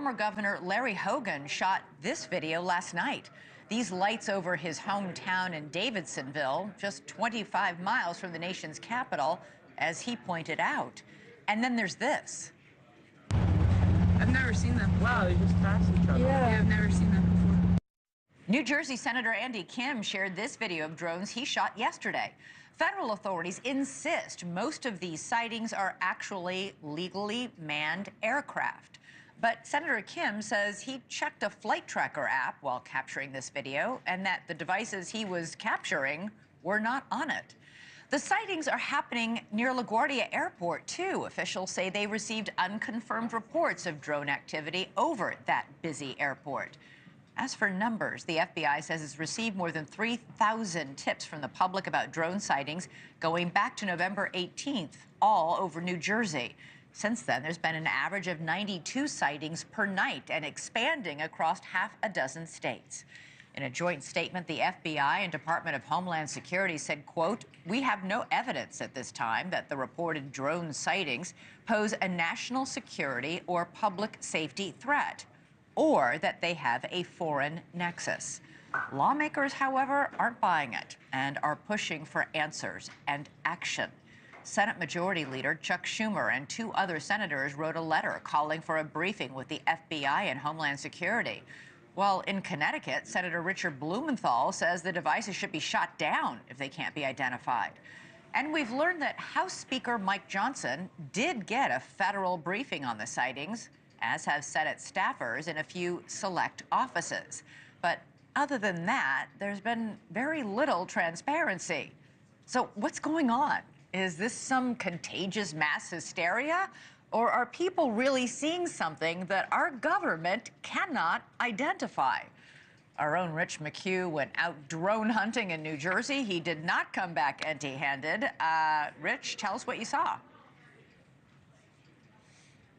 former governor Larry Hogan shot this video last night. These lights over his hometown in Davidsonville, just 25 miles from the nation's capital, as he pointed out. And then there's this. I've never seen them. Wow, they just passed each other. Yeah, I've never seen them before. New Jersey Senator Andy Kim shared this video of drones he shot yesterday. Federal authorities insist most of these sightings are actually legally manned aircraft. But Senator Kim says he checked a flight tracker app while capturing this video and that the devices he was capturing were not on it. The sightings are happening near LaGuardia Airport, too. Officials say they received unconfirmed reports of drone activity over that busy airport. As for numbers, the FBI says it's received more than 3,000 tips from the public about drone sightings going back to November 18th, all over New Jersey. Since then, there's been an average of 92 sightings per night and expanding across half a dozen states. In a joint statement, the FBI and Department of Homeland Security said, quote, "We have no evidence at this time that the reported drone sightings pose a national security or public safety threat, or that they have a foreign nexus." Lawmakers, however, aren't buying it and are pushing for answers and action. Senate Majority Leader Chuck Schumer and 2 other senators wrote a letter calling for a briefing with the FBI and Homeland Security. Well, in Connecticut, Senator Richard Blumenthal says the devices should be shot down if they can't be identified. And we've learned that House Speaker Mike Johnson did get a federal briefing on the sightings, as have Senate staffers in a few select offices. But other than that, there's been very little transparency. So what's going on? Is this some contagious mass hysteria? Or are people really seeing something that our government cannot identify? Our own Rich McHugh went out drone hunting in New Jersey. He did not come back empty-handed. Rich, tell us what you saw.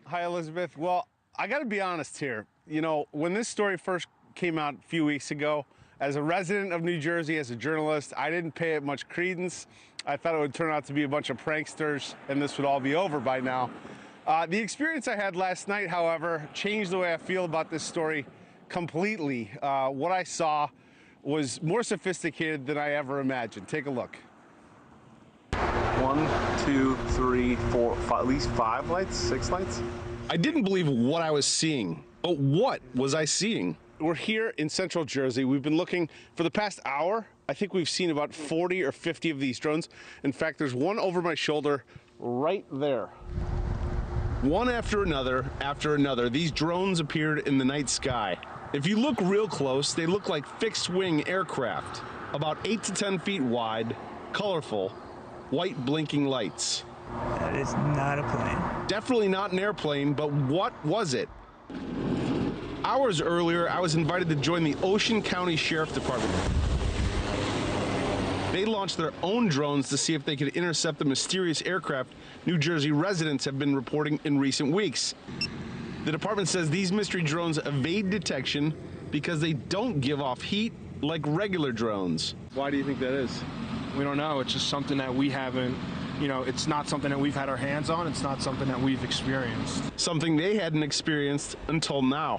Hi, Elizabeth. Well, I got to be honest here. You know, when this story first came out a few weeks ago, as a resident of New Jersey, as a journalist, I didn't pay it much credence. I thought it would turn out to be a bunch of pranksters and this would all be over by now. The experience I had last night, however, changed the way I feel about this story completely. What I saw was more sophisticated than I ever imagined. Take a look. 1, 2, 3, 4, 5, at least 5 lights, 6 lights. I didn't believe what I was seeing. But what was I seeing? We're here in central Jersey. We've been looking for the past hour. I think we've seen about 40 or 50 of these drones. In fact, there's one over my shoulder right there. One after another, these drones appeared in the night sky. If you look real close, they look like fixed-wing aircraft, about 8 to 10 feet wide, colorful, white blinking lights. That is not a plane. Definitely not an airplane, but what was it? Hours earlier, I was invited to join the Ocean County Sheriff Department. They launched their own drones to see if they could intercept the mysterious aircraft New Jersey residents have been reporting in recent weeks. The department says these mystery drones evade detection because they don't give off heat like regular drones. Why do you think that is? We don't know. It's just something that we haven't, it's not something that we've had our hands on. It's not something that we've experienced. Something they hadn't experienced until now.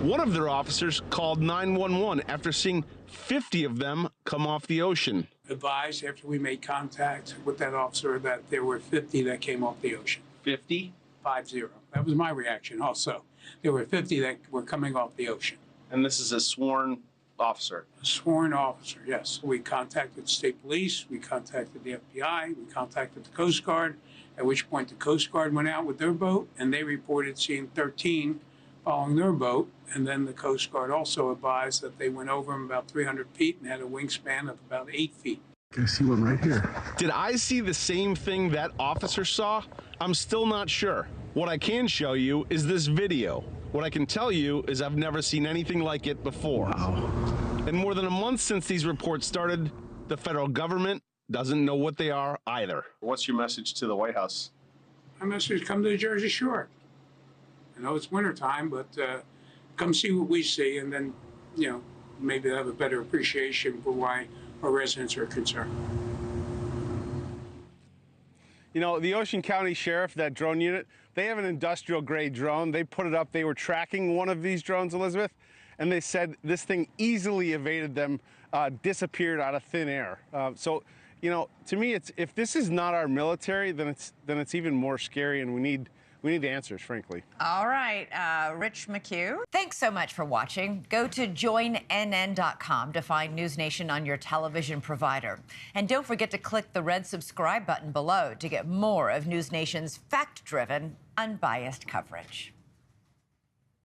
One of their officers called 911 after seeing 50 of them come off the ocean. Advised after we made contact with that officer that there were 50 that came off the ocean. 50? 50. That was my reaction also. There were 50 that were coming off the ocean. And this is a sworn officer? A sworn officer, yes. We contacted state police, we contacted the FBI, we contacted the Coast Guard, at which point the Coast Guard went out with their boat and they reported seeing 13 following their boat. And then the Coast Guard also advised that they went over them about 300 feet and had a wingspan of about 8 feet. I see one right here. Did I see the same thing that officer saw? I'm still not sure. What I can show you is this video. What I can tell you is I've never seen anything like it before. Wow. In more than a month since these reports started, the federal government doesn't know what they are either. What's your message to the White House? My message is come to the Jersey Shore. I know it's wintertime, but come see what we see, and then, maybe have a better appreciation for why our residents are concerned. You know, the Ocean County Sheriff, that drone unit, they have an industrial grade drone. They put it up. They were tracking one of these drones, Elizabeth, and they said this thing easily evaded them, disappeared out of thin air. So, you know, to me, it's if this is not our military, then it's even more scary, and we need answers, frankly. All right, Rich McHugh. Thanks so much for watching. Go to joinnn.com to find News Nation on your television provider. And don't forget to click the red subscribe button below to get more of News Nation's fact-driven, unbiased coverage.